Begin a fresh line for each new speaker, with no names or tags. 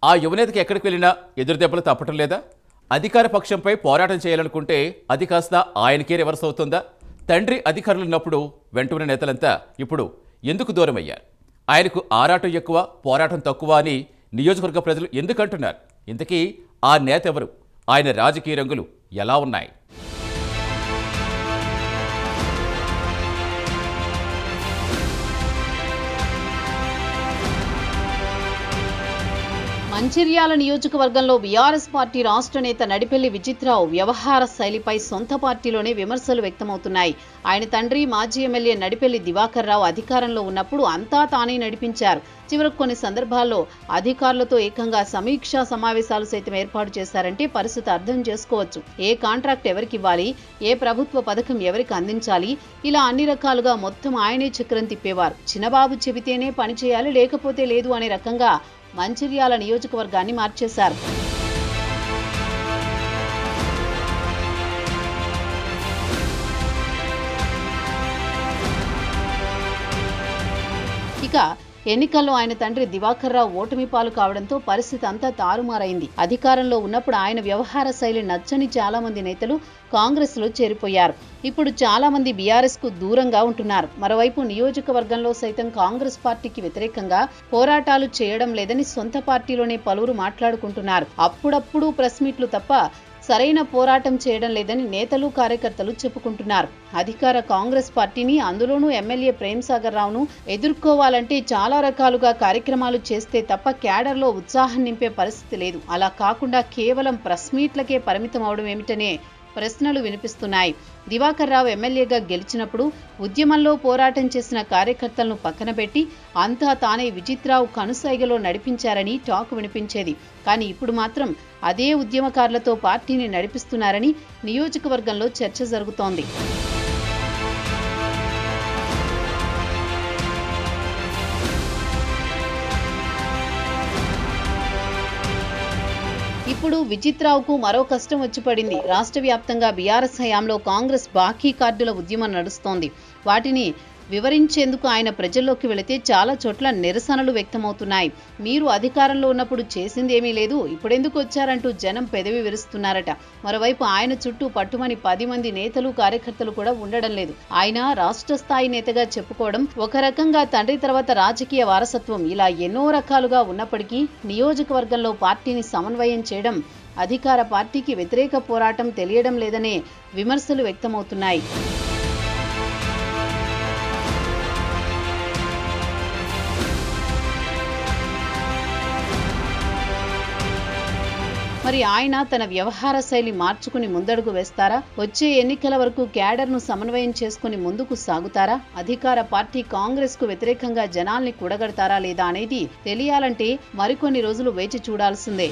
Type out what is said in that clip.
ఆ యువనేతకి ఎక్కడికి వెళ్ళినా ఎదురుదెబ్బలు తప్పటం లేదా? అధికార పక్షంపై పోరాటం చేయాలనుకుంటే అది కాస్త ఆయనకే రివర్స్ అవుతుందా? తండ్రి అధికారులు ఉన్నప్పుడు వెంటున్న నేతలంతా ఇప్పుడు ఎందుకు దూరమయ్యారు? ఆయనకు ఆరాటం ఎక్కువ, పోరాటం తక్కువ అని నియోజకవర్గ ప్రజలు ఎందుకంటున్నారు? ఇంతకీ ఆ నేత ఎవరు? ఆయన రాజకీయ రంగులు ఎలా ఉన్నాయి?
మంచిర్యాల నియోజకవర్గంలో బీఆర్ఎస్ పార్టీ రాష్ట్ర నేత నడిపెల్లి విజిత్రావు వ్యవహార శైలిపై సొంత పార్టీలోనే విమర్శలు వ్యక్తమవుతున్నాయి. ఆయన తండ్రి మాజీ ఎమ్మెల్యే నడిపెల్లి దివాకర్ రావు అధికారంలో ఉన్నప్పుడు అంతా తానే నడిపించారు. చివరకు కొన్ని సందర్భాల్లో అధికారులతో ఏకంగా సమీక్షా సమావేశాలు సైతం ఏర్పాటు చేశారంటే పరిస్థితి అర్థం చేసుకోవచ్చు. ఏ కాంట్రాక్ట్ ఎవరికి ఇవ్వాలి, ఏ ప్రభుత్వ పథకం ఎవరికి అందించాలి, ఇలా అన్ని రకాలుగా మొత్తం ఆయనే చక్రం తిప్పేవారు. చిన్నబాబు చెబితేనే పని చేయాలి, లేకపోతే లేదు అనే రకంగా మంచిర్యాల నియోజకవర్గాన్ని మార్చేశారు. ఇక ఎన్నికల్లో ఆయన తండ్రి దివాకర్ రావు ఓటమి పాలు కావడంతో పరిస్థితి అంతా తారుమారైంది. అధికారంలో ఉన్నప్పుడు ఆయన వ్యవహార శైలి నచ్చని చాలా మంది నేతలు కాంగ్రెస్ లో చేరిపోయారు. ఇప్పుడు చాలా మంది బీఆర్ఎస్ కు దూరంగా ఉంటున్నారు. మరోవైపు నియోజకవర్గంలో సైతం కాంగ్రెస్ పార్టీకి వ్యతిరేకంగా పోరాటాలు చేయడం లేదని సొంత పార్టీలోనే పలువురు మాట్లాడుకుంటున్నారు. అప్పుడప్పుడు ప్రెస్ మీట్లు తప్ప సరైన పోరాటం చేయడం లేదని నేతలు, కార్యకర్తలు చెప్పుకుంటున్నారు. అధికార కాంగ్రెస్ పార్టీని, అందులోనూ ఎమ్మెల్యే ప్రేమ్సాగర్ రావును ఎదుర్కోవాలంటే చాలా రకాలుగా కార్యక్రమాలు చేస్తే తప్ప క్యాడర్లో ఉత్సాహం నింపే పరిస్థితి లేదు. అలా కాకుండా కేవలం ప్రెస్ మీట్లకే పరిమితం అవడం ఏమిటనే ప్రశ్నలు వినిపిస్తున్నాయి. దివాకర్ రావు ఎమ్మెల్యేగా గెలిచినప్పుడు ఉద్యమంలో పోరాటం చేసిన కార్యకర్తలను పక్కన పెట్టి అంతా తానే విజిత్రావు కనుసైగలో నడిపించారని టాక్ వినిపించేది. కానీ ఇప్పుడు మాత్రం అదే ఉద్యమకారులతో పార్టీని నడిపిస్తున్నారని నియోజకవర్గంలో చర్చ జరుగుతోంది. ఇప్పుడు విజిత్రావుకు మరో కష్టం వచ్చి పడింది. రాష్ట్ర వ్యాప్తంగా బీఆర్ఎస్ హయాంలో కాంగ్రెస్ బాకీ కార్డుల ఉద్యమం నడుస్తోంది. వాటిని వివరించేందుకు ఆయన ప్రజల్లోకి వెళితే చాలా చోట్ల నిరసనలు వ్యక్తమవుతున్నాయి. మీరు అధికారంలో ఉన్నప్పుడు చేసింది ఏమీ లేదు, ఇప్పుడెందుకు వచ్చారంటూ జనం పెదవి విరుస్తున్నారట. మరోవైపు ఆయన చుట్టూ పట్టుమని 10 మంది నేతలు, కార్యకర్తలు కూడా ఉండడం లేదు. ఆయన రాష్ట్ర స్థాయి నేతగా చెప్పుకోవడం ఒక రకంగా తండ్రి తర్వాత రాజకీయ వారసత్వం, ఇలా ఎన్నో రకాలుగా ఉన్నప్పటికీ నియోజకవర్గంలో పార్టీని సమన్వయం చేయడం, అధికార పార్టీకి వ్యతిరేక పోరాటం తెలియడం లేదనే విమర్శలు వ్యక్తమవుతున్నాయి. మరి ఆయన తన వ్యవహార శైలి మార్చుకుని ముందడుగు వేస్తారా? వచ్చే ఎన్నికల వరకు క్యాడర్ను సమన్వయం చేసుకుని ముందుకు సాగుతారా? అధికార పార్టీ కాంగ్రెస్ కు వ్యతిరేకంగా జనాల్ని కూడగడతారా లేదా అనేది తెలియాలంటే మరికొన్ని రోజులు వేచి చూడాల్సిందే.